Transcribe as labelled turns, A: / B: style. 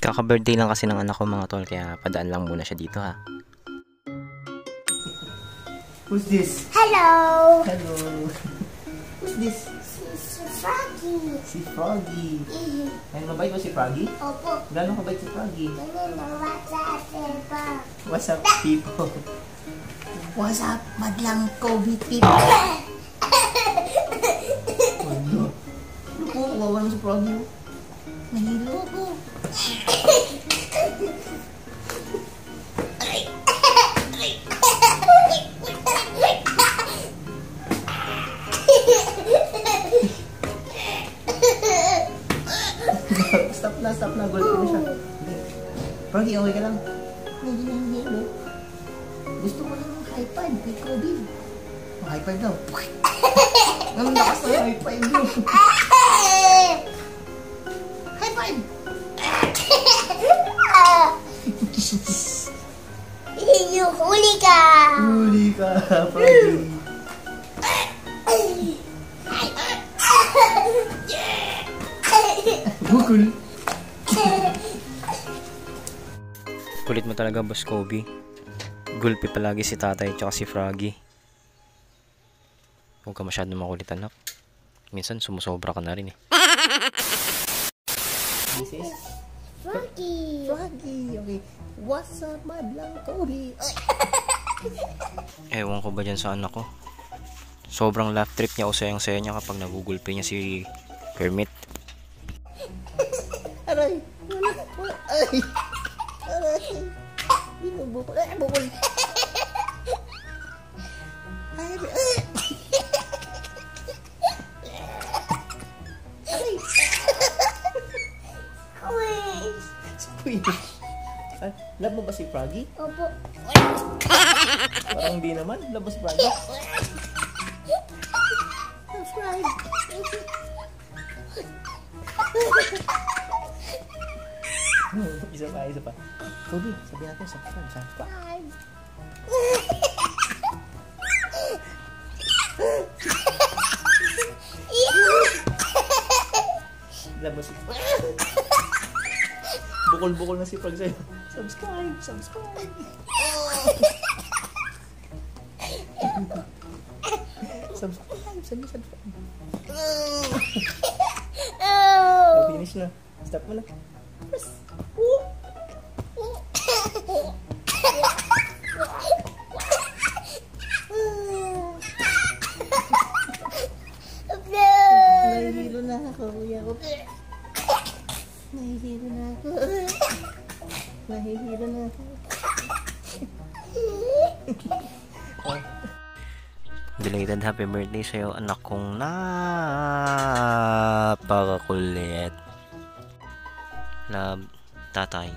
A: Kaka-birthday lang kasi ng anak ko mga tol, kaya padaan lang muna siya dito ha.
B: Who's this?
C: Hello!
B: Hello. Who's this?
C: Si Froggy.
B: Si Froggy. Ay, mabait ba si Froggy?
C: Opo.
B: Gano'ng kabait si Froggy?
C: Ganun ang WhatsApp, diba?
B: What's up, people?
D: What's up, madlang COVID people?
B: Ano? Ano po? Kawawa naman si Froggy.
D: Nahilo ko.
B: Stop na. Gulpi na siya. Froggy, okay ka lang?
D: Nahilo. Gusto ko lang ng high five kay COVID.
B: High five daw. Ang lakas na high five mo.
D: High five!
C: Huli ka!
B: Huli ka, Froggy. Bukol.
A: Kulit mo talaga, Boss Kobe. Gulpi palagi si tatay tsaka si Froggy. Huwag ka masyadong makulit, anak. Minsan sumusobra ka na rin eh.
B: This is
C: Froggy!
D: Froggy, okay. What's up, madlang COVID?
A: Ewan ko ba dyan sa anak ko. Sobrang laugh trip niya o sayang-saya niya kapag nagugulpi niya si Kermit.
D: Aray! Wala! Ay! Aray! Binubukol! Ay, bukol! Ay! Aray!
C: Squish!
B: squid. Love mo ba si Froggy?
C: Opo.
B: Parang hindi naman. Love mo si Froggy?
C: That's right.
B: Isa pa. Kobe, sabihin natin subscribe. Love mo si Bukol-bukol na si Frog sa'yo. Subscribe. Subscribe. Subscribe.
C: Oh.
B: Finish na. Stop mo na.
D: Nahihilo na ako, kuya ko. Nahihilo na ako. Nahihilo na ako.
A: Belated happy birthday sa'yo, anak kong napakakulit. Love, tatay.